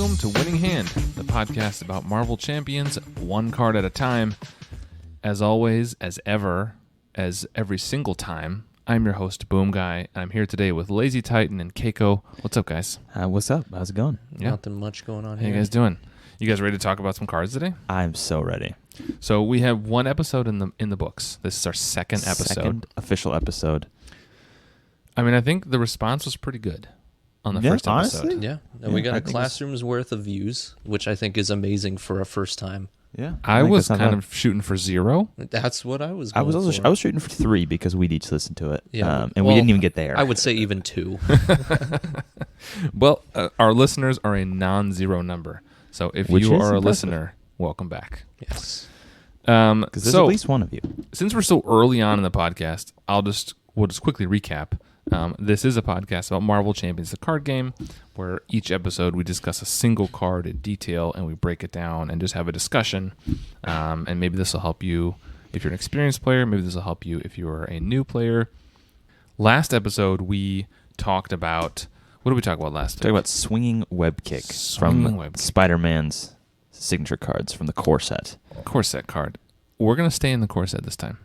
Welcome to Winning Hand, the podcast about Marvel Champions, one card at a time. As always, as ever, as every single time, I'm your host, Boom Guy, and I'm here today with Lazy Titan and Keiko. What's up, guys? What's up? How's it going? Yeah. Nothing much going on How here. you guys doing? You guys ready to talk about some cards today? I'm so ready. So we have one episode in the books. This is our second episode. Second official episode. I mean, I think the response was pretty good on the first episode. Honestly? Yeah, and we got I a think classroom's worth of views, which I think is amazing for a first time. Yeah. I think was that's not kind bad. of shooting for 0. That's what I was. I was going also for. I was shooting for 3 because we'd each listened to it. Yeah, and we well, didn't even get there. I would say even 2. Well, our listeners are a non-zero number. So if Which you is are a impressive. listener, welcome back. Yes. Because there's so at least one of you. since we're so early on in the podcast, we'll just quickly recap. This is a podcast about Marvel Champions, the card game, where each episode we discuss a single card in detail and we break it down and just have a discussion. And maybe this will help you if you're an experienced player. Maybe this will help you if you're a new player. Last episode we talked about, what did we talk about last Talk about swinging web kick Swinging from web kick. Spider-Man's signature cards from the core set. Core set card. We're going to stay in the core set this time.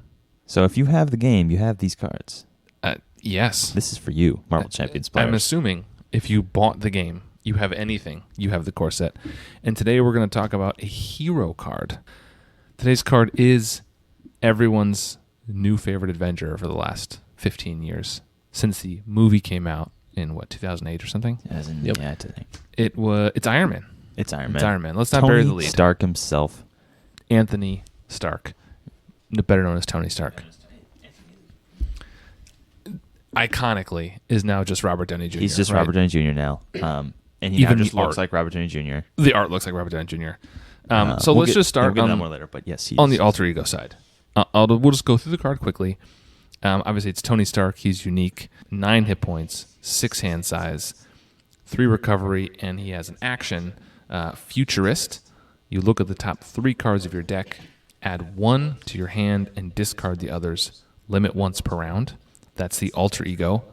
So if you have the game, you have these cards. Yes. This is for you, Marvel Champions players. I'm assuming if you bought the game, you have anything, you have the core set. And today we're going to talk about a hero card. Today's card is everyone's new favorite Avenger for the last 15 years since the movie came out in 2008 or something. As in, Yep. yeah, I think. It's Iron Man. It's Iron Man. It's Iron Man. Let's not Tony bury the lead. Stark himself. Anthony Stark, better known as Tony Stark. Iconically is now just Robert Downey Jr. He's just right? Robert Downey Jr. now. And he Even now just the looks art. like Robert Downey Jr. The art looks like Robert Downey Jr. So We'll let's get- just start we'll get to that on more later, but yes, on the alter ego side. We'll just go through the card quickly. Obviously, it's Tony Stark. He's unique. 9 hit points, 6 hand size, 3 recovery, and he has an action. Futurist. You look at the top 3 cards of your deck, add 1 to your hand, and discard the others. Limit once per round. That's the alter ego.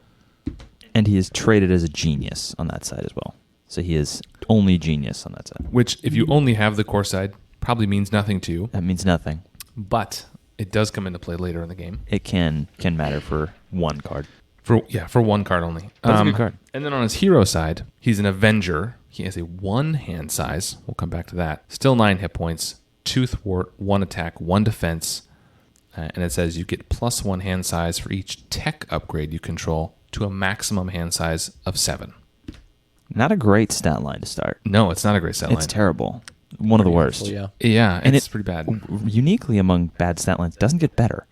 And he is traded as a genius on that side as well. So he is only genius on that side. Which, if you only have the core side, probably means nothing to you. That means nothing. But it does come into play later in the game. It can matter for one card. For 1 card only. That's a good card. And then on his hero side, he's an Avenger. He has a 1 hand size. We'll come back to that. Still 9 hit points, 2 thwart, 1 attack, 1 defense. And it says you get plus 1 hand size for each tech upgrade you control to a maximum hand size of 7. Not a great stat line to start. No, it's not a great stat line. It's terrible. One of the worst. Yeah. Yeah, And it's it- pretty bad. Uniquely among bad stat lines, doesn't get better.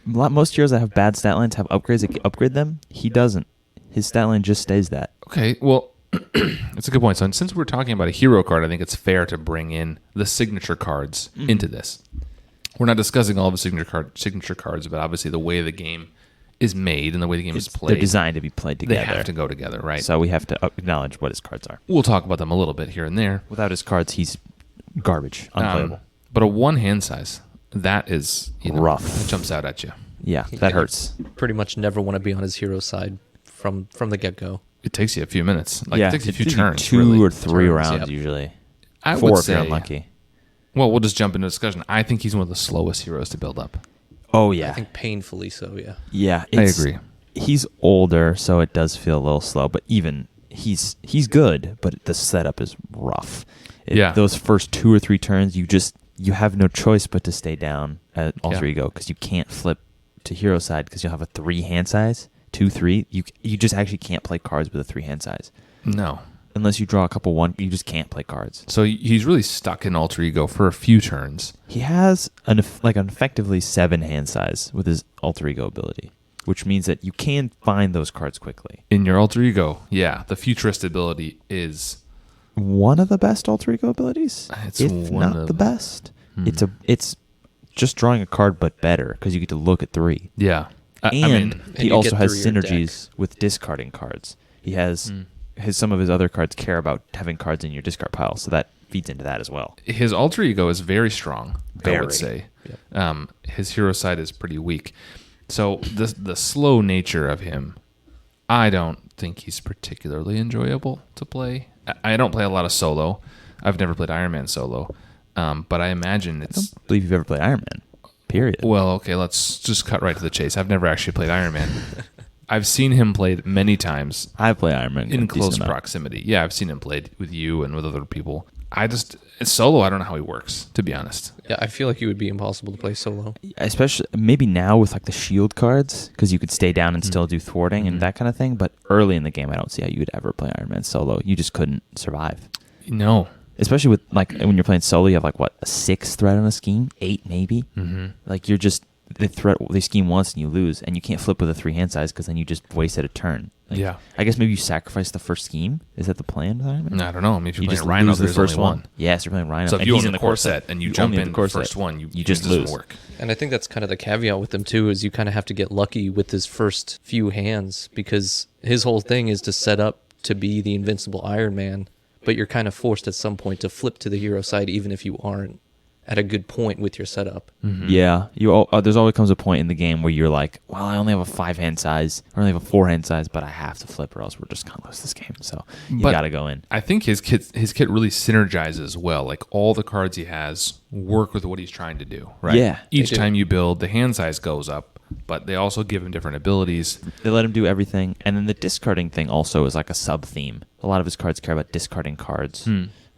Most heroes that have bad stat lines have upgrades that upgrade them. He doesn't. His stat line just stays that. Okay, well, that's a good point. So since we're talking about a hero card, I think it's fair to bring in the signature cards into this. We're not discussing all of the signature cards, but obviously the way the game is made and the way the game is They're played, designed to be played they together. have to go together, right? So we have to acknowledge what his cards are. We'll talk about them a little bit here and there. Without his cards, he's garbage, unplayable. But a 1 hand size, that is Rough. That jumps out at you. Yeah, that hurts. Pretty much never want to be on his hero side from the get go. It takes you a few minutes. Like yeah, it takes you a few takes turns. 2 really. or 3 Turns, rounds yep. usually. I 4 would if you're say, unlucky. well, we'll just jump into discussion. I think he's one of the slowest heroes to build up. Oh yeah, I think painfully so. Yeah. yeah. I agree. He's older, so it does feel a little slow. But even he's good, but the setup is rough. Yeah. Those first 2 or 3 turns, you have no choice but to stay down at alter Yeah. ego because you can't flip to hero side because you'll have a 3 hand size, 2-3. You just actually can't play cards with a 3 hand size No. unless you draw a couple 1. You just can't play cards. So he's really stuck in alter ego for a few turns. He has an effectively 7 hand size with his alter ego ability, which means that you can find those cards quickly. In your alter ego, yeah, the futurist ability is One of the best alter ego abilities, It's if one not of- the best. It's just drawing a card, but better because you get to look at 3. yeah. I And mean, he you also get has through your synergies with discarding cards. He has some of his other cards care about having cards in your discard pile, so that feeds into that as well. his alter ego is very strong, I Very. would say. His hero side is pretty weak. So the slow nature of him, I don't think he's particularly enjoyable to play I don't play a lot of solo. I've never played Iron Man solo, but I imagine I it's. don't believe you've ever played Iron Man. Period. Well, okay, let's just cut right to the chase. I've never actually played Iron Man. I've seen him played many times I play Iron Man in a close decent amount. proximity. Yeah, I've seen him played with you and with other people. Solo, I don't know how he works, to be honest. Yeah, I feel like it would be impossible to play solo. Especially maybe now with like the shield cards, because you could stay down and still do thwarting and that kind of thing. But early in the game, I don't see how you would ever play Iron Man solo. You just couldn't survive. No. Especially with like when you're playing solo, you have like what, a 6 threat on a scheme, 8 maybe. Mm-hmm. Like you're just they scheme once and you lose, and you can't flip with a 3 hand size because then you just wasted a turn. Like, Yeah. I guess maybe you sacrifice the first scheme. Is that the plan with Iron Man? I don't know. I mean, if you're You playing just Rhino, lose the there's first only one. Yes, you're playing Rhino. So if and you he's own in the core core set and you jump only in the core first set. one, you it just doesn't lose. work. And I think that's kind of the caveat with him too, is you kind of have to get lucky with his first few hands, because his whole thing is to set up to be the invincible Iron Man, but you're kind of forced at some point to flip to the hero side, even if you aren't at a good point with your setup. Mm-hmm. Yeah, there's always comes a point in the game where you're like, well, I only have a 5 hand size, I only have a 4 hand size, but I have to flip or else we're just gonna lose this game. So you But gotta go in. I think his kit really synergizes well. Like all the cards he has work with what he's trying to do. Right. Yeah, Each they do. time you build, the hand size goes up, but they also give him different abilities. They let him do everything, and then the discarding thing also is like a sub theme. A lot of his cards care about discarding cards.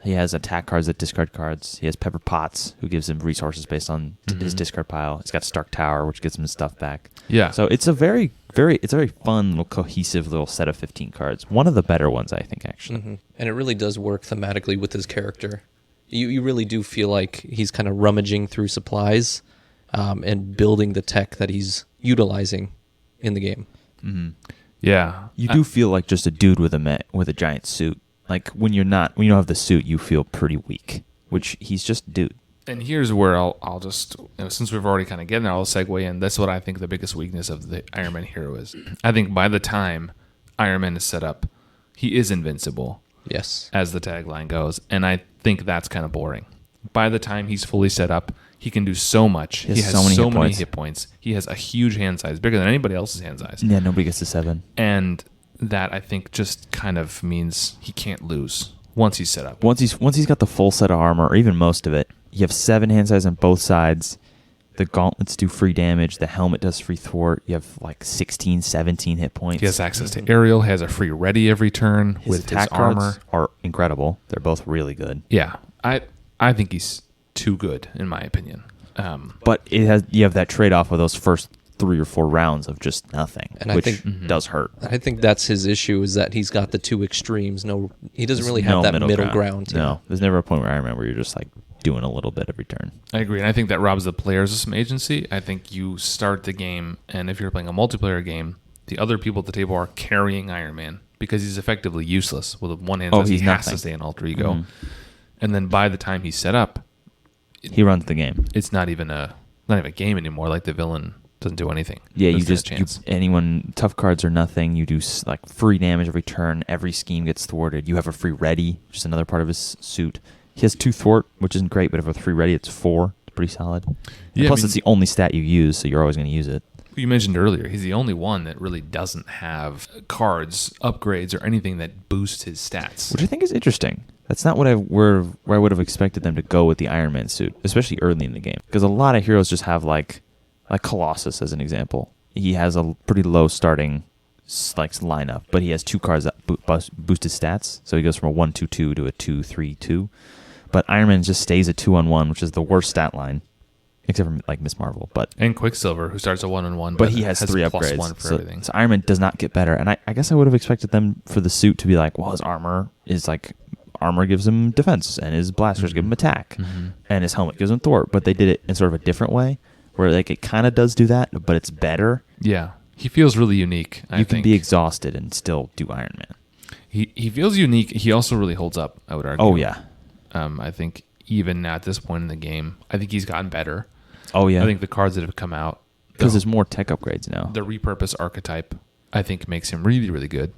He has attack cards that discard cards. He has Pepper Potts, who gives him resources based on his discard pile. He's got Stark Tower, which gives him his stuff back. Yeah. So it's a very fun, little cohesive little set of 15 cards. One of the better ones, I think, actually. Mm-hmm. And it really does work thematically with his character. You really do feel like he's kind of rummaging through supplies and building the tech that he's utilizing in the game. Mm-hmm. Yeah. You do feel like just a dude with a giant suit. Like when you don't have the suit, you feel pretty weak. Which he's just a dude. And here's where I'll just, since we've already kind of gotten there, I'll segue in. That's what I think the biggest weakness of the Iron Man hero is. I think by the time Iron Man is set up, he is invincible. Yes. As the tagline goes. And I think that's kind of boring. By the time he's fully set up, he can do so much. He has so many hit points. He has a huge hand size, bigger than anybody else's hand size. Yeah, nobody gets to 7. And that I think just kind of means he can't lose once he's set up. Once he's got the full set of armor, or even most of it, you have 7 hand size on both sides. The gauntlets do free damage. The helmet does free thwart. You have like 16, 17 hit points. He has access to aerial. He has a free ready every turn His with attack his armor. cards are incredible. They're both really good. Yeah, I think he's too good in my opinion. But you have that trade off of those first 3 or 4 rounds of just nothing, And I which think- does hurt. I think that's his issue, is that he's got the two extremes. No, he doesn't really have No that middle ground. No, there's never a point where I remember you're just like doing a little bit every turn. I agree, and I think that robs the players of some agency. I think you start the game, and if you're playing a multiplayer game, the other people at the table are carrying Iron Man because he's effectively useless. With one hand, he he's has to nothing. stay in alter ego, and then by the time he's set up, He runs the game. it's not even a game anymore. Like the villain doesn't do anything. Yeah, you Doesn't have a just chance. tough cards are nothing. You do like free damage every turn. Every scheme gets thwarted. You have a free ready, which is another part of his suit. He has 2 thwart, which isn't great, but if with 3 ready, it's 4. It's pretty solid. And Yeah, plus, it's the only stat you use, so you're always going to use it. You mentioned earlier, he's the only one that really doesn't have cards, upgrades, or anything that boosts his stats. Which I think is interesting. That's not where I would have expected them to go with the Iron Man suit, especially early in the game. Because a lot of heroes just have like Colossus as an example. He has a pretty low starting lineup, but he has 2 cards that boost his stats. So he goes from a 1-2-2 to a 2-3-2. But Iron Man just stays at 2-on-1, which is the worst stat line, except for like Miss Marvel. And Quicksilver, who starts a 1-on-1, but he has 3 plus upgrades. 1 for so, everything. so Iron Man does not get better. And I guess I would have expected them for the suit to be like, well, his armor is like, armor gives him defense, and his blasters give him attack, and his helmet gives him thwart. But they did it in sort of a different way, where like it kind of does do that, but it's better. Yeah, he feels really unique. I You think can be exhausted and still do Iron Man. he feels unique. He also really holds up, I would argue. Oh yeah. I think even at this point in the game, I think he's gotten better. Oh yeah. I think the cards that have come out, because there's more tech upgrades now. the repurpose archetype, I think makes him really, really good.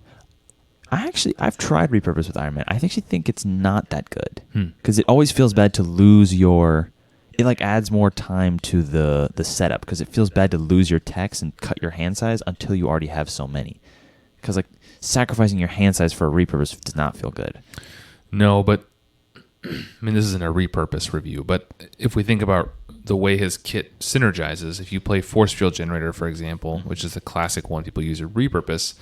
I've tried repurpose with Iron Man. I actually think it's not that good because it always feels bad to lose your. It like adds more time to the setup because it feels bad to lose your techs and cut your hand size until you already have so many. Because like sacrificing your hand size for a repurpose does not feel good. No, but I mean, this isn't a repurpose review, but if we think about the way his kit synergizes, if you play Force Field Generator, for example, which is the classic one people use to repurpose,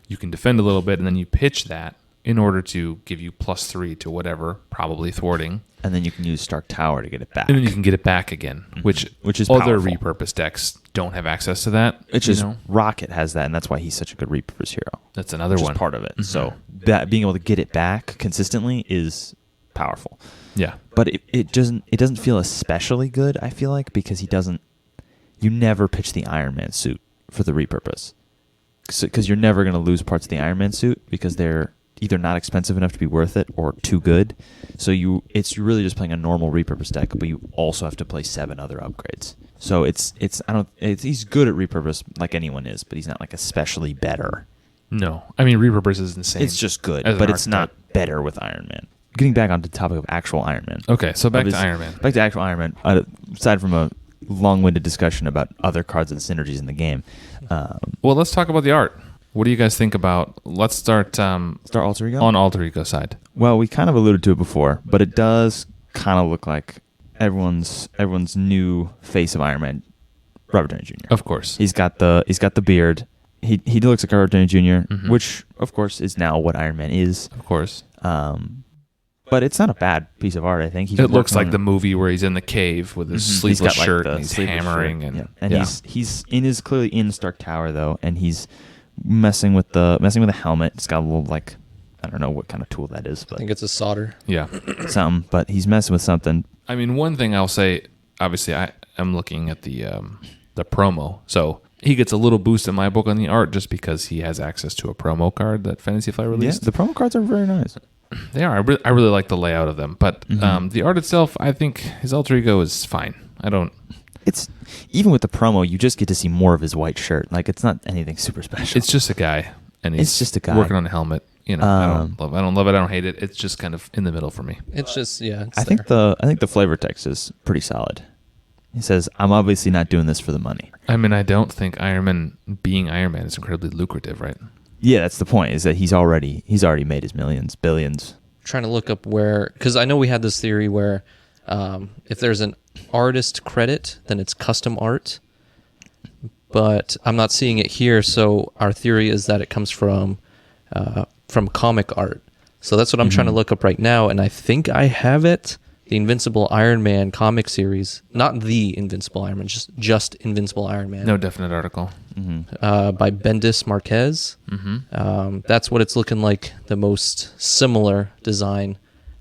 you can defend a little bit, and then you pitch that in order to give you +3 to whatever, probably thwarting. And then you can use Stark Tower to get it back. And then you can get it back again, which is other powerful. repurpose decks don't have access to that. It's just Rocket has that, and that's why he's such a good repurpose hero. That's another which one. is part of it. So that being able to get it back consistently is powerful. Yeah. But it doesn't feel especially good, I feel like, because you never pitch the Iron Man suit for the repurpose. Because you're never going to lose parts of the Iron Man suit because they're either not expensive enough to be worth it or too good. So you're really just playing a normal repurpose deck, but you also have to play 7 other upgrades. So he's good at repurpose like anyone is, but he's not like especially better. No. I mean, repurpose is insane. It's just good, as an but it's archetype. not better with Iron Man. Getting back onto the topic of actual Iron Man. Okay, so back to Iron Man. Back to actual Iron Man. Aside from a long-winded discussion about other cards and synergies in the game. Well, let's talk about the art. What do you guys think about? Let's start Alter Ego? on Alter Ego side. Well, we kind of alluded to it before, but it does kind of look like everyone's new face of Iron Man, Robert Downey Jr. Of course. He's got the beard. He looks like Robert Downey Jr., which of course is now what Iron Man is. Of course. But it's not a bad piece of art, I think. It looks like the movie where he's in the cave with his sleeveless got, like, shirt the and he's sleeveless hammering shirt. and he's clearly in Stark Tower though, and he's messing with the helmet. It's got a little, like, I don't know what kind of tool that is, I but think it's a solder. yeah. something. But he's messing with something. I mean, one thing I'll say, obviously, I'm looking at the promo, so he gets a little boost in my book on the art just because he has access to a promo card that Fantasy Flight released. Yeah, the promo cards are very nice. They are. I really like the layout of them, but the art itself, I think his alter ego is fine. It's even with the promo, you just get to see more of his white shirt. Like, it's not anything super special. It's just a guy, and It's just a guy. working on a helmet. You know, I don't love it. I don't hate it. It's just kind of in the middle for me. It's just I think the flavor text is pretty solid. He says, "I'm obviously not doing this for the money." I mean, I don't think Iron Man being Iron Man is incredibly lucrative, right? Yeah, that's the point. Is that he's already made his millions, billions. trying to look up where, because I know we had this theory where if there's an artist credit, then it's custom art. But I'm not seeing it here, so our theory is that it comes from comic art. So that's what I'm trying to look up right now, and I think I have it. The Invincible Iron Man comic series, not the Invincible Iron Man, just Invincible Iron Man. No definite article. By Bendis Marquez. That's what it's looking like, the most similar design.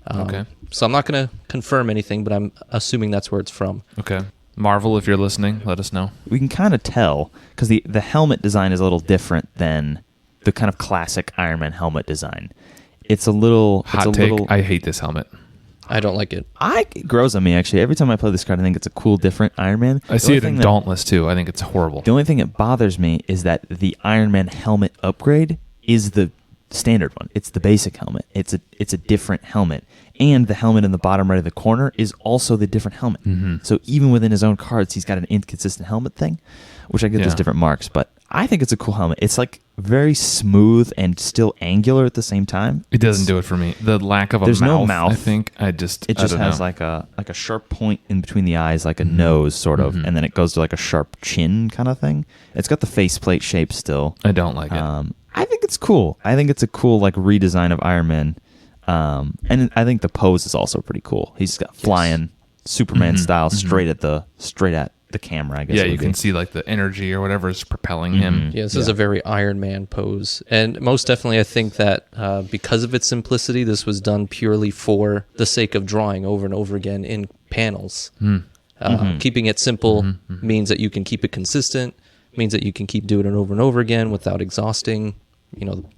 Okay. So I'm not going to confirm anything, but I'm assuming that's where it's from. Okay. Marvel, if you're listening, let us know. We can kind of tell because the helmet design is a little different than the kind of classic Iron Man helmet design. It's a little Hot take, I hate this helmet. I don't like it. It grows on me, actually. Every time I play this card, I think it's a cool, different Iron Man. I see it in Dauntless, too. I think it's horrible. The only thing that bothers me is that the Iron Man helmet upgrade is the standard one. It's the basic helmet. It's a different helmet. And the helmet in the bottom right of the corner is also the different helmet. So even within his own cards, he's got an inconsistent helmet thing, which I get those different marks. But I think it's a cool helmet. It's like very smooth and still angular at the same time. It doesn't do it for me. The lack of There's no no mouth. I think it just has like a sharp point in between the eyes, like a nose sort of, and then it goes to like a sharp chin kind of thing. It's got the faceplate shape still. I don't like it. I think it's cool. I think it's a cool like redesign of Iron Man. And I think the pose is also pretty cool. He's got flying Superman style straight at the camera, I guess. Yeah, you can see like the energy or whatever is propelling him. Yeah, this is a very Iron Man pose. And most definitely I think that because of its simplicity, this was done purely for the sake of drawing over and over again in panels. Keeping it simple means that you can keep it consistent, means that you can keep doing it over and over again without exhausting,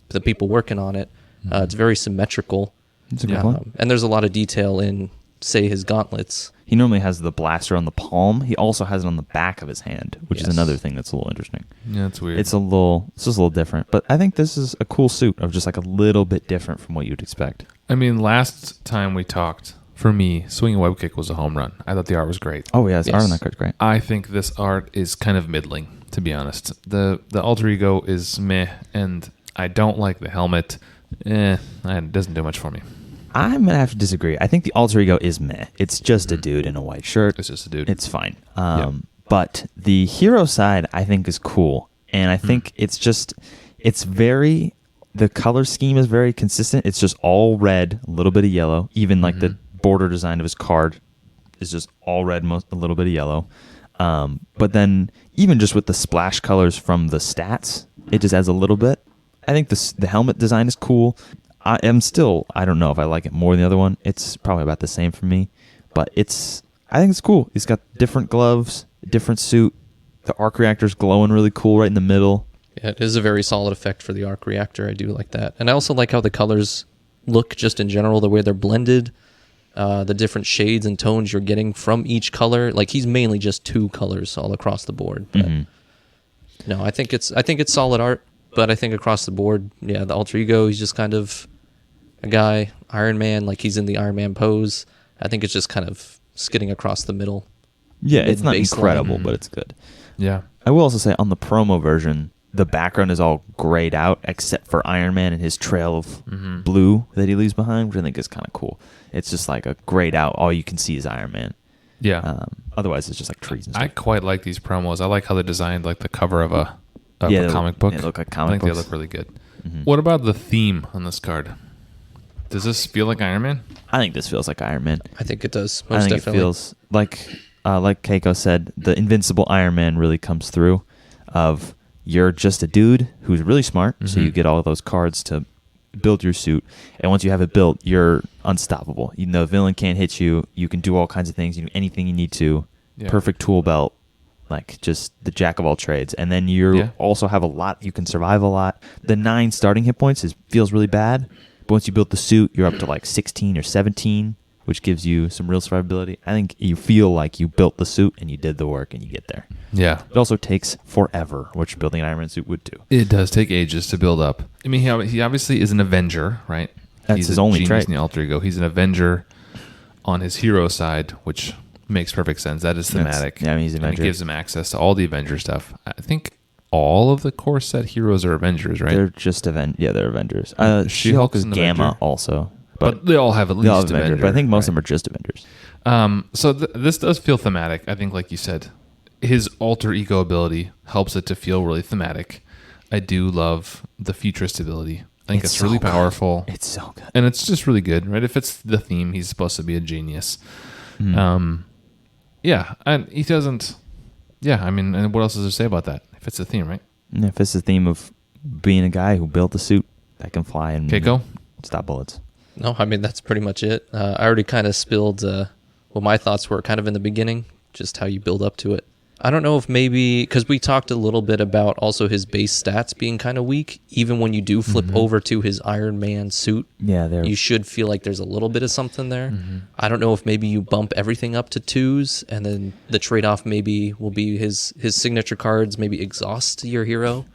the people working on it. It's very symmetrical. It's a good one. And there's a lot of detail in, say, his gauntlets. He normally has the blaster on the palm. He also has it on the back of his hand, which is Yes. another thing that's a little interesting. Yeah, it's weird. It's just a little different. But I think this is a cool suit of just like a little bit different from what you'd expect. I mean, last time we talked, for me, Swinging Web Kick was a home run. I thought the art was great. Oh, yeah, the art on Yes. that card's great. I think this art is kind of middling, to be honest. The alter ego is meh, and I don't like the helmet. It doesn't do much for me. I'm gonna have to disagree. I think the alter ego is meh. It's just a dude in a white shirt. It's just a dude. It's fine. But the hero side, I think, is cool, and I think it's very. The color scheme is very consistent. It's just all red, a little bit of yellow. Even like the border design of his card is just all red, a little bit of yellow. But then even just with the splash colors from the stats, it just adds a little bit. I think the helmet design is cool. I don't know if I like it more than the other one. It's probably about the same for me, but I think it's cool. He's got different gloves, different suit. The arc reactor's glowing really cool right in the middle. Yeah, it is a very solid effect for the arc reactor. I do like that. And I also like how the colors look just in general, the way they're blended, the different shades and tones you're getting from each color. Like, he's mainly just 2 colors all across the board. But no, I think it's solid art, but I think across the board, yeah, the alter ego, he's just kind of a guy, Iron Man, like he's in the Iron Man pose. I think it's just kind of skidding across the middle. Yeah, it's not Baseline. incredible, but it's good. Yeah. I will also say on the promo version, the background is all grayed out except for Iron Man and his trail of blue that he leaves behind, which I think is kind of cool. It's just like a grayed out, all you can see is Iron Man. Yeah. Otherwise, it's just like trees and stuff. I quite like these promos. I like how they designed like the cover of a comic book. They look like I comic think books. they look really good. What about the theme on this card? Does this feel like Iron Man? I think this feels like Iron Man. I think it does. I Most think definitely. it feels like Keiko said, the invincible Iron Man really comes through of you're just a dude who's really smart, so you get all of those cards to build your suit, and once you have it built, you're unstoppable. Even though a villain can't hit you, you can do all kinds of things, you do anything you need to. Yeah. Perfect tool belt, like just the jack of all trades. And then you also have a lot, you can survive a lot. The 9 starting hit points feels really bad, but once you build the suit, you're up to like 16 or 17, which gives you some real survivability. I think you feel like you built the suit and you did the work and you get there. Yeah. It also takes forever, which building an Iron Man suit would do. It does take ages to build up. I mean, he obviously is an Avenger, right? That's He's his a only genius trait. in the alter ego. He's an Avenger on his hero side, which makes perfect sense. That is thematic. Yeah, I mean, he's an and Avenger. it gives him access to all the Avenger stuff. I think all of the core set heroes are Avengers, right? They're just they're Avengers. She-Hulk She-Hulk is an Gamma Avenger. also. But they all have at They all least have Avengers, Avenger. but I think most of right? them are just Avengers. So this does feel thematic. I think, like you said, his alter ego ability helps it to feel really thematic. I do love the futurist ability. I think it's so really good. powerful. It's so good. And it's just really good, right? If it's the theme, he's supposed to be a genius. Yeah, and he doesn't. Yeah, I mean, and what else is there to say about that? If it's the theme, right? And if it's the theme of being a guy who built a suit that can fly and Keiko? stop bullets. No, I mean, that's pretty much it. I already kind of spilled what my thoughts were kind of in the beginning, just how you build up to it. I don't know if maybe, because we talked a little bit about also his base stats being kind of weak. Even when you do flip over to his Iron Man suit, Yeah, you should feel like there's a little bit of something there. I don't know if maybe you bump everything up to 2s, and then the trade-off maybe will be his signature cards maybe exhaust your hero.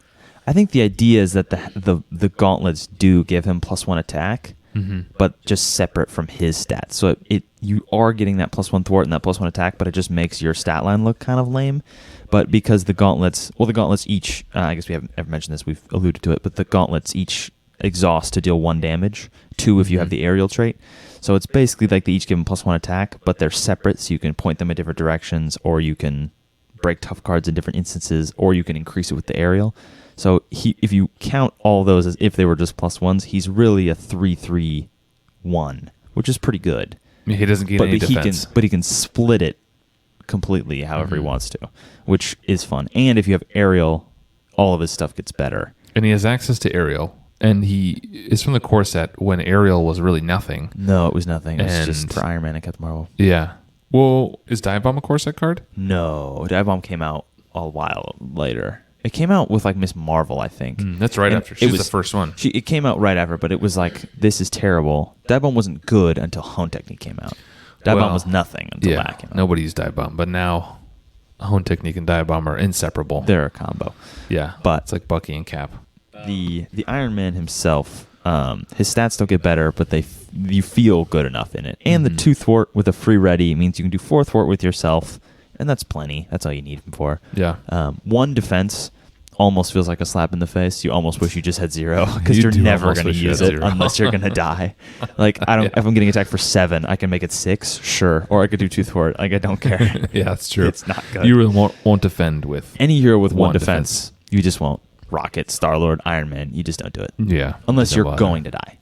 I think the idea is that the gauntlets do give him +1 attack, but just separate from his stats. So you are getting that +1 thwart and that +1 attack, but it just makes your stat line look kind of lame. But because the gauntlets each, I guess we haven't ever mentioned this, we've alluded to it, but the gauntlets each exhaust to deal 1 damage, 2 if you have the aerial trait. So it's basically like they each give him +1 attack, but they're separate, so you can point them in different directions, or you can break tough cards in different instances, or you can increase it with the aerial. So if you count all those as if they were just +1s, he's really a 3-3-1, which is pretty good. I mean, he doesn't get any defense. But he can split it completely however he wants to, which is fun. And if you have aerial, all of his stuff gets better. And he has access to aerial. And he is from the core set when aerial was really nothing. No, it was nothing. It was And- just for Iron Man and Captain Marvel. Yeah. Well, is Dive Bomb a core set card? No, Dive Bomb came out a while later. It came out with like Miss Marvel, I think. That's right And after. She's it was the first one. It came out right after, but it was like, this is terrible. Dive Bomb wasn't good until Hone Technique came out. Dive Bomb was nothing until that came out. Nobody used Dive Bomb, but now Hone Technique and Dive Bomb are inseparable. They're a combo. Yeah, But it's like Bucky and Cap. the Iron Man himself, his stats don't get better, but you feel good enough in it. And the 2 thwart with a free ready means you can do 4 thwart with yourself, and that's plenty. That's all you need him for. Yeah. 1 defense. almost feels like a slap in the face. You almost wish you just had 0 because You you're do never almost going to wish you use had it 0. unless you're going to die. Like I don't. Yeah. If I'm getting attacked for 7, I can make it 6, sure, or I could do tooth for it. Like I don't care. Yeah, that's true. It's not good. You really won't defend with Any hero with one One defense, you just won't. Rocket, Star-Lord, Iron Man, you just don't do it. Yeah. Unless Don't you're bother. going to die.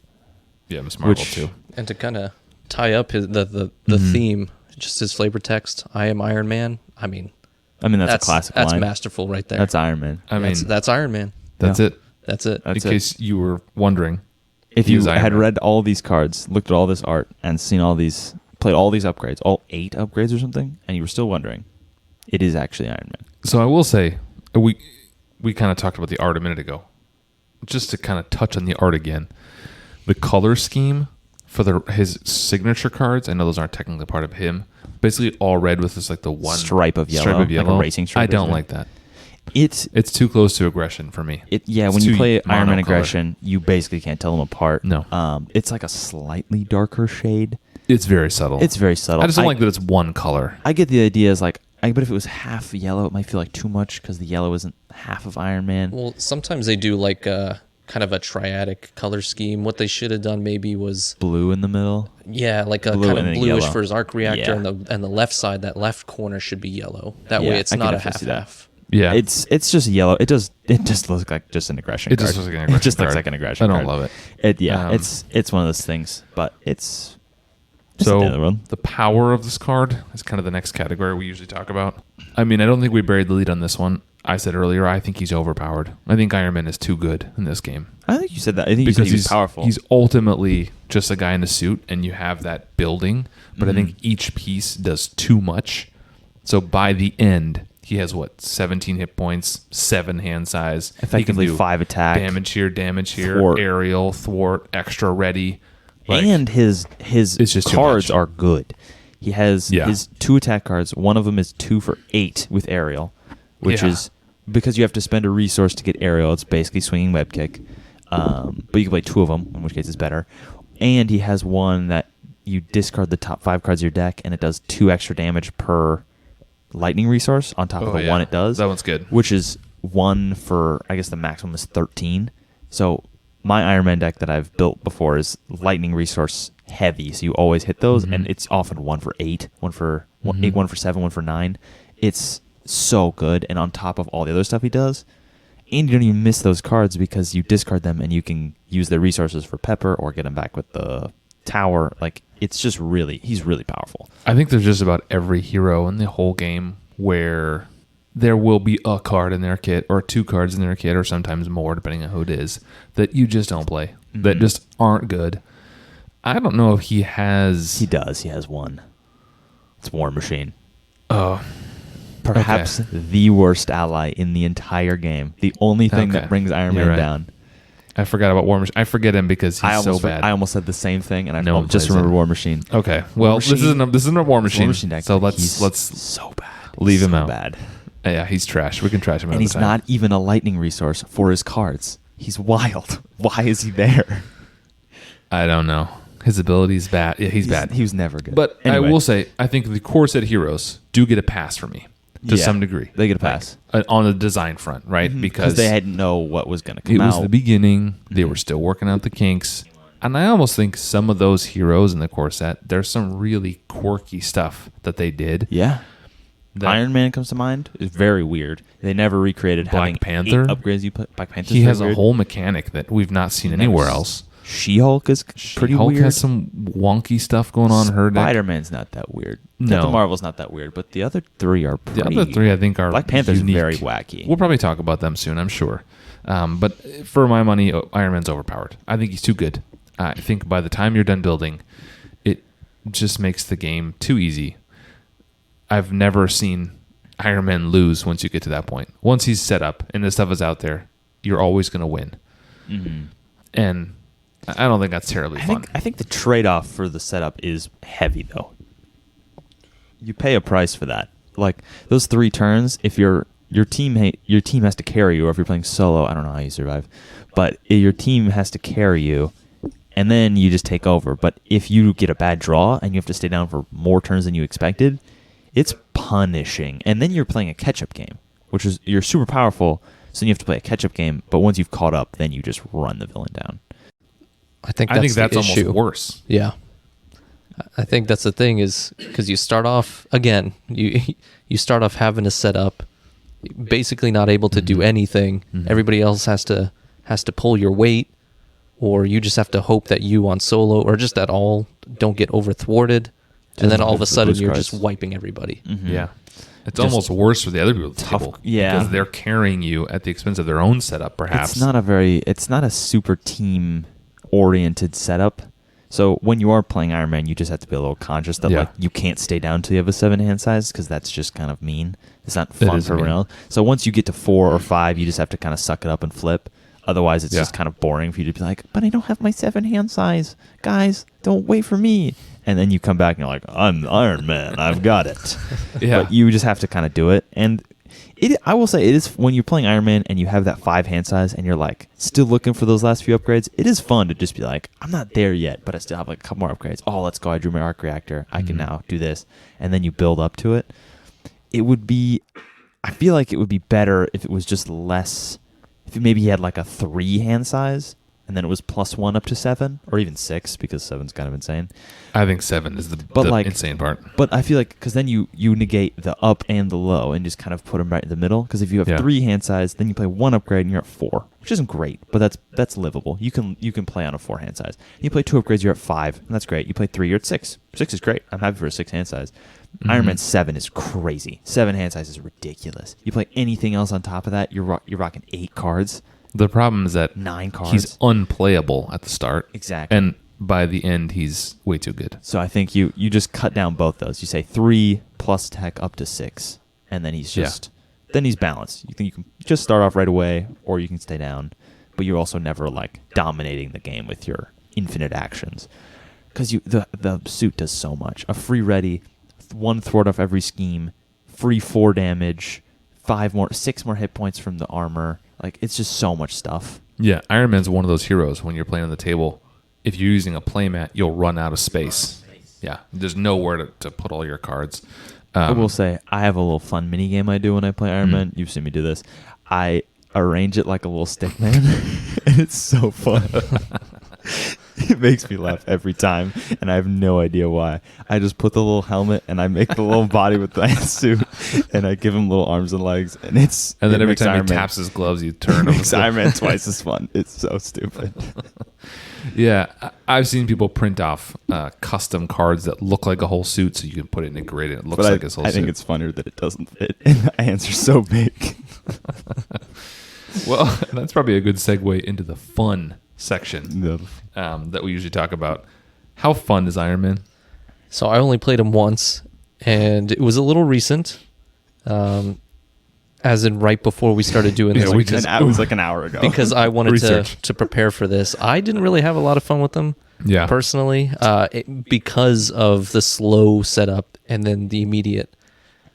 Yeah, Miss Marvel Which- too. And to kind of tie up the theme, just his flavor text, I am Iron Man. I mean, that's a classic That's line. masterful right there. That's Iron Man. I mean, That's Iron Man. that's Yeah. it. That's it. That's In it. case you were wondering. If He you was Iron had Man. read all these cards, looked at all this art, and seen all these, played all these upgrades, all 8 upgrades or something, and you were still wondering, it is actually Iron Man. So I will say, we kind of talked about the art a minute ago. Just to kind of touch on the art again, the color scheme for his signature cards. I know those aren't technically part of him. Basically, all red with this like the one Stripe of yellow, like a racing stripe I or don't something. like that. It's It's too close to aggression for me. when It's you too play Iron Man monocolor. Aggression, you basically can't tell them apart. No. It's like a slightly darker shade. It's very subtle. It's very subtle. I just don't like that it's one color. I get the idea is like, but if it was half yellow, it might feel like too much because the yellow isn't half of Iron Man. Well, sometimes they do like kind of a triadic color scheme. What they should have done maybe was Blue in the middle. like a Blue kind and of then bluish yellow. for his arc reactor, Yeah. and the left side, that left corner should be yellow. That Yeah, way, it's I can not a definitely see that. half. Yeah, It's just yellow. It just looks like just an aggression it card. just looks like an aggression It just looks card. like an aggression I don't card. love it. It's one of those things, but it's the So end of the world. the power of this card is kind of the next category we usually talk about. I mean, I don't think we buried the lead on this one. I said earlier, I think he's overpowered. I think Iron Man is too good in this game. I think you said that. I think you said he was powerful. He's ultimately just a guy in a suit, and you have that building. But I think each piece does too much. So by the end, he has 17 hit points, 7 hand size, Effectively he can do 5 attack, damage here, thwart. aerial, thwart, extra ready. Like, and his it's just too cards much. are good. He has his 2 attack cards. One of them is 2 for 8 with aerial, which Yeah. is because you have to spend a resource to get aerial. It's basically swinging web kick, but you can play 2 of them, in which case it's better. And he has one that you discard the top 5 cards of your deck, and it does 2 extra damage per lightning resource on top of the 1 it does. That one's good. Which is 1 for, I guess the maximum is 13. So my Iron Man deck that I've built before is lightning resource heavy, so you always hit those, and it's often 1 for 8, 1 for 8, 1 for 7, 1 for 9. It's so good, and on top of all the other stuff he does, and you don't even miss those cards because you discard them and you can use their resources for Pepper or get them back with the tower. Like, it's just he's really powerful. I think there's just about every hero in the whole game where there will be a card in their kit or 2 cards in their kit or sometimes more, depending on who it is, that you just don't play, that just aren't good. I don't know if he has... He does. He has 1. It's War Machine. Oh, Perhaps the worst ally in the entire game. The only thing that brings Iron You're Man right. down. I forgot about War Machine. I forget him because he's so bad. I almost said the same thing, and No I one just plays remember it. War Machine. Okay, well, Machine- this isn't a War Machine. War Machine deck. So He's let's so bad. leave so him out. Bad. Yeah, he's trash. We can trash him And another he's time. not even a lightning resource for his cards. He's wild. Why is he there? I don't know. His ability's bad. Yeah, he's bad. He was never good. But Anyway, I will say, I think the core set heroes do get a pass for me to Yeah, some degree. they get a pass. On the design front, right? because they didn't know what was going to come it was out. the beginning. They were still working out the kinks. And I almost think some of those heroes in the core set, there's some really quirky stuff that they did. Yeah. that- Iron Man comes to mind. It's very weird. They never recreated Black having Panther? 8 upgrades you put. Black Panther. He has a whole mechanic that we've not seen anywhere else. She-Hulk is pretty Hulk weird. has some wonky stuff going on in her deck. Spider-Man's not that weird. No. Captain Marvel's not that weird, but the other 3 are The pretty... other 3, I think, are Black Panther's unique. very wacky. We'll probably talk about them soon, I'm sure. But for my money, Iron Man's overpowered. I think he's too good. I think by the time you're done building, it just makes the game too easy. I've never seen Iron Man lose once you get to that point. Once he's set up and the stuff is out there, you're always going to win. And I don't think that's terribly fun. I think the trade-off for the setup is heavy, though. You pay a price for that. Like, those 3 turns, if your team has to carry you, or if you're playing solo, I don't know how you survive, but your team has to carry you, and then you just take over. But if you get a bad draw and you have to stay down for more turns than you expected, it's punishing. And then you're playing a catch-up game, which is you're super powerful So then you have to play a catch-up game, but once you've caught up, then you just run the villain down. I think that's the almost issue. worse. Yeah. I think that's the thing is because you start off, again, you start off having to set up, basically not able to do anything. Everybody else has to pull your weight, or you just have to hope that you on solo or just at all don't get over thwarted. And then all of a sudden you're just wiping everybody. Yeah. It's almost worse for the other people at the table. Yeah. Because they're carrying you at the expense of their own setup, perhaps. It's not a super team-oriented setup. So when you are playing Iron Man, you just have to be a little conscious that like you can't stay down till you have a 7 hand size, because that's just kind of mean. It's not fun for everyone else. So once you get to 4 or 5, you just have to kind of suck it up and flip. Otherwise, it's just kind of boring for you to be like, but I don't have my 7 hand size. Guys, don't wait for me. And then you come back and you're like, I'm Iron Man. I've got it. Yeah. But you just have to kind of do it. And I will say, it is when you're playing Iron Man and you have that 5 hand size and you're like still looking for those last few upgrades, it is fun to just be like, I'm not there yet, but I still have like a couple more upgrades. Oh, let's go. I drew my arc reactor. I can now do this. And then you build up to it. I feel like it would be better if it was just less, if maybe you had like a 3 hand size and then it was +1 up to 7 or even 6, because 7's kind of insane. I think 7 is the insane part. But I feel like, because then you negate the up and the low and just kind of put them right in the middle. Because if you have 3 hand size, then you play 1 upgrade and you're at 4, which isn't great, but that's livable. You can play on a 4 hand size. You play 2 upgrades, you're at 5, and that's great. You play 3, you're at 6. 6 is great. I'm happy for a 6 hand size. Iron Man 7 is crazy. 7 hand size is ridiculous. You play anything else on top of that, you're rocking 8 cards. The problem is that 9 cards. He's unplayable at the start. Exactly. And by the end, he's way too good. So I think you just cut down both those. You say 3 plus tech up to 6, and then he's then he's balanced. You can just start off right away, or you can stay down, but you're also never like dominating the game with your infinite actions, because the suit does so much. A free ready, 1 thwart off every scheme, free 4 damage, 6 more hit points from the armor. Like, it's just so much stuff. Yeah, Iron Man's one of those heroes when you're playing on the table. If you're using a playmat, you'll run out of space. Yeah, there's nowhere to put all your cards. I will say, I have a little fun mini game I do when I play Iron Man. You've seen me do this. I arrange it like a little stick man, and it's so fun. It makes me laugh every time, and I have no idea why. I just put the little helmet, and I make the little body with the suit, and I give him little arms and legs, and then every time he taps his gloves, you turn him. Makes Iron Man twice as fun. It's so stupid. Yeah, I've seen people print off custom cards that look like a whole suit, so you can put it in a grid, and it looks like his whole suit. I think it's funnier that it doesn't fit, and the hands are so big. Well, that's probably a good segue into the fun section that we usually talk about. How fun is Iron Man? So I only played him once, and it was a little recent, as in right before we started doing this. It was like an hour ago. Because I wanted to prepare for this. I didn't really have a lot of fun with them, personally, because of the slow setup and then the immediate.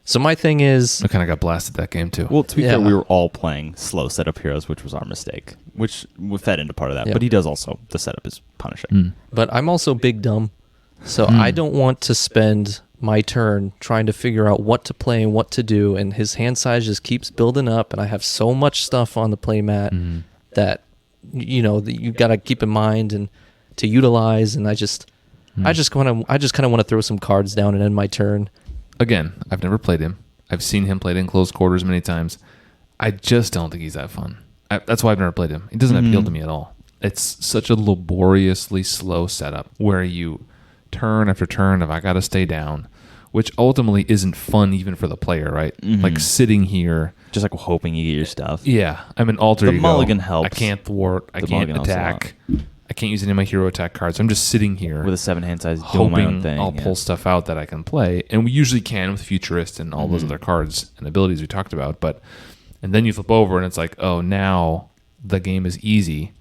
So my thing is, I kind of got blasted that game too. Well, to be fair, we were all playing slow setup heroes, which was our mistake, which we fed into part of that. But he does also, the setup is punishing. But I'm also big dumb, so I don't want to spend my turn trying to figure out what to play and what to do, and his hand size just keeps building up, and I have so much stuff on the playmat that that you got to keep in mind and to utilize, and I just kind of want to throw some cards down and end my turn. Again, I've never played him. I've seen him played in close quarters many times. I just don't think he's that fun. That's why I've never played him. He doesn't appeal to me at all. It's such a laboriously slow setup where you turn after turn of I got to stay down, which ultimately isn't fun even for the player, right? Like sitting here. Just like hoping you get your stuff. Yeah. I'm an alter ego. The mulligan helps. I can't thwart. I can't attack. I can't use any of my hero attack cards. I'm just sitting here with a 7 hand size doing my own thing. I'll pull stuff out that I can play. And we usually can with Futurist and all those other cards and abilities we talked about. And then you flip over and it's like, oh, now the game is easy.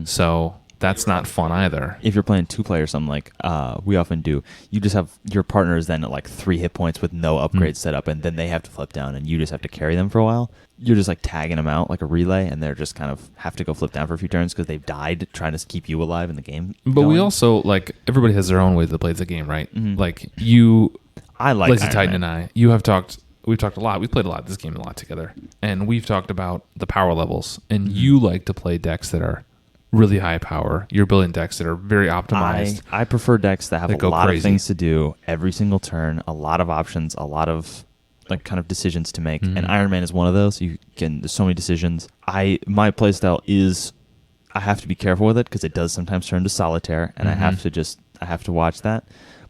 So that's not fun either. If you're playing 2-player or something like we often do, you just have your partners then at like 3 hit points with no upgrades set up, and then they have to flip down and you just have to carry them for a while. You're just like tagging them out like a relay, and they're just kind of have to go flip down for a few turns because they've died trying to keep you alive in the game. But we also, like, everybody has their own way that plays the game, right? Like I like Lazy Titan and I. You have talked we've talked a lot. We played this game a lot together, and we've talked about the power levels. And you like to play decks that are really high power. You're building decks that are very optimized. I prefer decks that have that a go lot crazy. of things to do every single turn, a lot of options, a lot of like kind of decisions to make. And Iron Man is one of those. There's so many decisions. My playstyle is I have to be careful with it because it does sometimes turn to solitaire, and I have to watch that.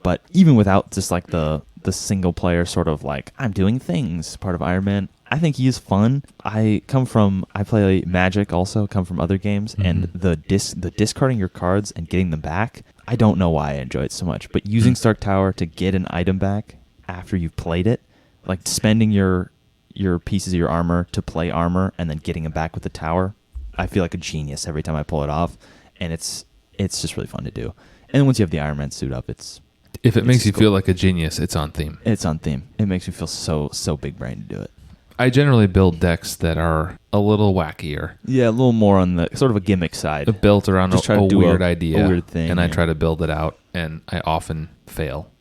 But even without just like the single player sort of like I'm doing things part of Iron Man, I think he is fun. I play Magic also, come from other games, and the discarding your cards and getting them back, I don't know why I enjoy it so much. But using Stark Tower to get an item back after you've played it, like spending your pieces of your armor to play armor and then getting them back with the tower, I feel like a genius every time I pull it off, and it's just really fun to do. And then once you have the Iron Man suit up, if it makes you feel like a genius, it's on theme. It's on theme. It makes me feel so big brain to do it. I generally build decks that are a little wackier. Yeah, a little more on the sort of a gimmick side. Built around Just try to a do weird a idea, weird thing, and I yeah. try to build it out, and I often fail.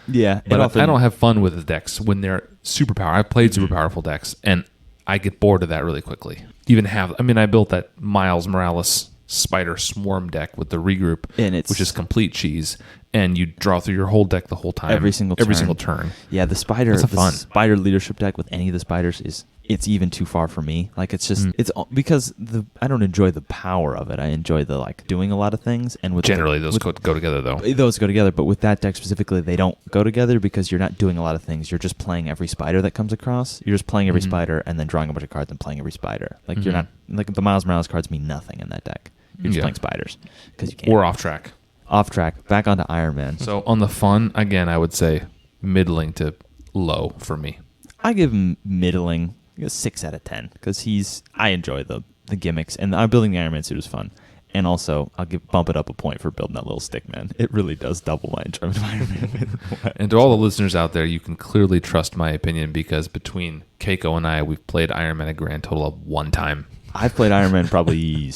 Yeah, But I don't have fun with the decks when they're super powerful. I've played super powerful decks, and I get bored of that really quickly. I built that Miles Morales Spider Swarm deck with the regroup, And which is complete cheese, and you draw through your whole deck the whole time. Every single turn. Yeah, the fun. spider leadership deck with any of the spiders it's even too far for me. Like it's just it's because I don't enjoy the power of it. I enjoy the like doing a lot of things, and with Generally, those go together, though. Those go together, but with that deck specifically, they don't go together because you're not doing a lot of things. You're just playing every spider that comes across. You're just playing every spider and then drawing a bunch of cards and playing every spider. Like you're not like the Miles Morales cards mean nothing in that deck. You're just playing spiders because you can't. Or off track. Off track. Back onto Iron Man. So on the fun, again, I would say middling to low for me. I give him middling, a 6 out of 10 because I enjoy the gimmicks, and building the Iron Man suit is fun. And also, I'll bump it up a point for building that little stick man. It really does double my enjoyment of Iron Man. And to all the listeners out there, you can clearly trust my opinion because between Keiko and I, we've played Iron Man a grand total of 1 time. I've played Iron Man probably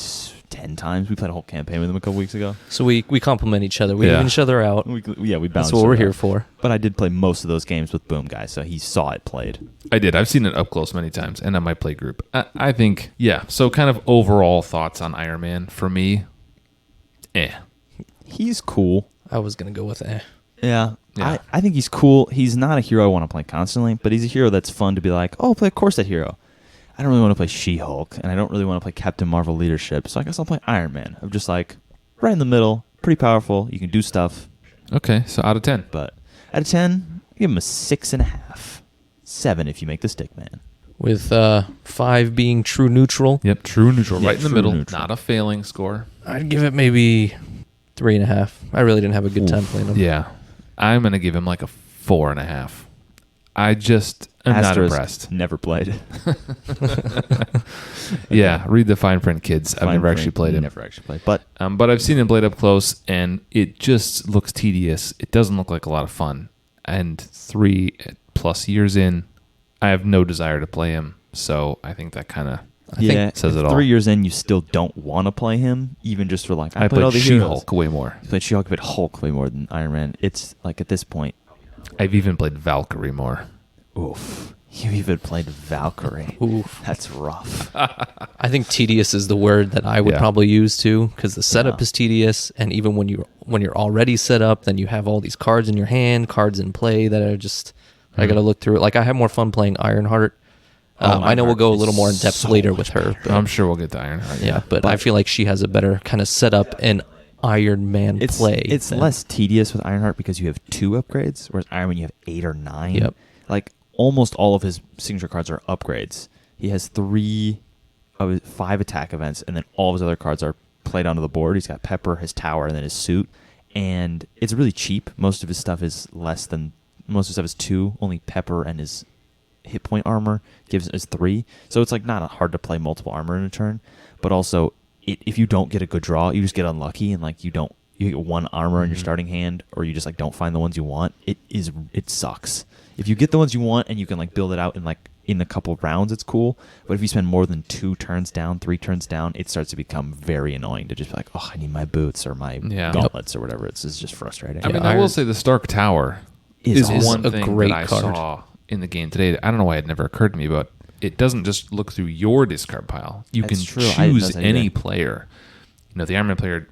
10 times. We played a whole campaign with him a couple weeks ago. So we complement each other. We even each other out. We balance. That's what we're here for. But I did play most of those games with Boom Guy, so he saw it played. I did. I've seen it up close many times and on my play group. I think, yeah. So kind of overall thoughts on Iron Man for me, He's cool. I was going to go with Yeah. Yeah. I think he's cool. He's not a hero I want to play constantly, but he's a hero that's fun to be like, oh, play, of course, that hero. I don't really want to play She-Hulk, and I don't really want to play Captain Marvel leadership, so I guess I'll play Iron Man. I'm just like, right in the middle, pretty powerful, you can do stuff. Okay, so out of 10. But out of 10, I give him a 6.5. 7 if you make the stick man. with 5 being true neutral. Yep, true neutral, Yeah, right in the true middle. neutral. Not a failing score. I'd give it maybe 3.5. I really didn't have a good time playing them. Yeah, I'm gonna give him like a 4.5. I just am not Asterisk, impressed. Never played. Yeah, read the fine print, kids. I've never actually played it. Never actually played, but But I've seen him played up close, and it just looks tedious. It doesn't look like a lot of fun. And 3+ years in, I have no desire to play him. So I think that kind of says if it all. 3 years in, you still don't want to play him, even just for like I played all played the heroes. She-Hulk way more. I played She-Hulk, but Hulk way more than Iron Man. It's like at this point, I've even played Valkyrie more. oof. You even played Valkyrie. Oof. That's rough. I think tedious is the word that I would Yeah. probably use too, because the setup Yeah. is tedious, and even when you're already set up, then you have all these cards in your hand, cards in play that are just I gotta look through it. Like I have more fun playing Ironheart. I know we'll go a little more in depth so later much with her. But, I'm sure we'll get to Ironheart. yeah, but I feel like she has a better kind of setup and Iron Man It's play. It's than- less tedious with Ironheart because you have 2 upgrades, whereas Iron Man you have 8 or 9. Yep. Like almost all of his signature cards are upgrades. He has 3 of his 5 attack events, and then all of his other cards are played onto the board. He's got Pepper, his tower, and then his suit. And it's really cheap. Most of his stuff is most of his stuff is 2. Only Pepper and his hit point armor gives us 3. So it's like not hard to play multiple armor in a turn. But also, if you don't get a good draw, you just get unlucky and like you get 1 armor in your starting hand, or you just like don't find the ones you want. It sucks. If you get the ones you want and you can like build it out in a couple of rounds, it's cool. But if you spend more than 2 turns down, 3 turns down, it starts to become very annoying to just be like, oh, I need my boots or my gauntlets or whatever. It's just frustrating. I mean, I will say the Stark Tower is is one a thing great that I card. saw in the game today. I don't know why it never occurred to me, but it doesn't just look through your discard pile. You That's can true. I didn't choose know that any either. player. The Iron Man player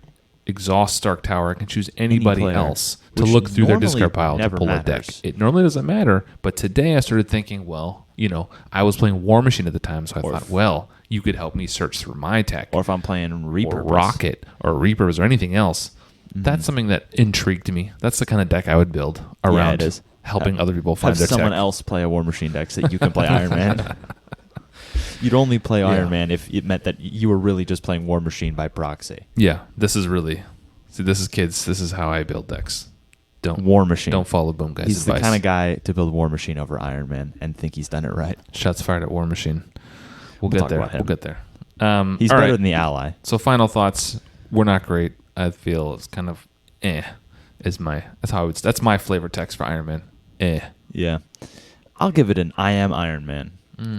exhausts Stark Tower. Can choose anybody player, else to which look through their normally discard pile to never pull a matters. deck. It normally doesn't matter, but today I started thinking, well, I was playing War Machine at the time, so I thought, well, you could help me search through my tech. Or if I'm playing Reaper, or Rocket or Reapers or anything else. Mm-hmm. That's something that intrigued me. That's the kind of deck I would build around it is. helping other people find have their someone tech. else play a War Machine deck so that you can play Iron Man. You'd only play Iron Man if it meant that you were really just playing War Machine by proxy. Yeah, this is kids. This is how I build decks. War Machine. Don't follow Boom Guy's He's advice. the kind of guy to build War Machine over Iron Man and think he's done it right. Shots fired at War Machine. We'll talk get there. about him. We'll get there. He's all better right. than the Ally. So final thoughts. We're not great. I feel it's kind of that's my flavor text for Iron Man. Yeah. I'll give it an I am Iron Man.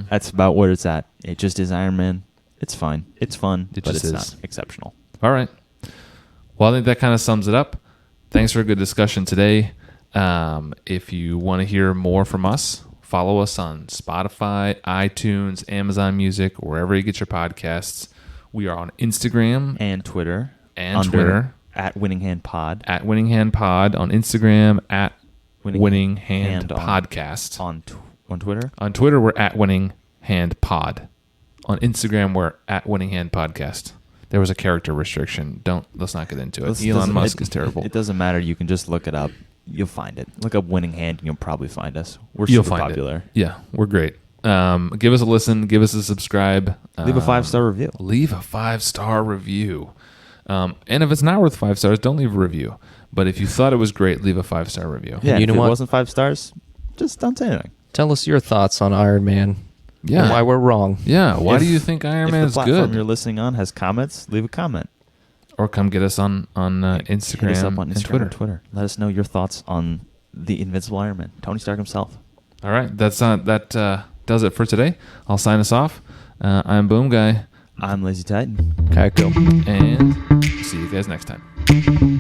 That's about where it's at. It just is Iron Man. It's fine. It's fun, It but just it's is. not exceptional. All right. Well, I think that kind of sums it up. Thanks for a good discussion today. If you want to hear more from us, follow us on Spotify, iTunes, Amazon Music, wherever you get your podcasts. We are on Instagram And Twitter. and Twitter At Winning Hand Pod. at Winning Hand Pod, on Instagram at Winning Winning Hand Hand on- Podcast. On Twitter. On Twitter, we're at Winning Hand Pod. On Instagram, we're at Winning Hand Podcast. There was a character restriction. Let's not get into it. Elon Musk is terrible. It doesn't matter. You can just look it up. You'll find it. Look up Winning Hand and you'll probably find us. We're You'll super find popular. it. Yeah, we're great. Give us a listen. Give us a subscribe. Leave a 5-star review. Leave a 5-star review. And if it's not worth 5 stars, don't leave a review. But if you thought it was great, leave a 5-star review. Yeah, you if know it what? wasn't 5 stars, just don't say anything. Tell us your thoughts on Iron Man. Yeah. And why we're wrong. Yeah. Why If- do you think Iron Man If is the platform good? you're listening on has comments, leave a comment. Or come get us on Hit Instagram, us up on and Instagram Twitter. or Let us know your thoughts on the Invincible Iron Man, Tony Stark himself. All right. That does it for today. I'll sign us off. I'm Boom Guy. I'm Lazy Titan. Kaiko. And see you guys next time.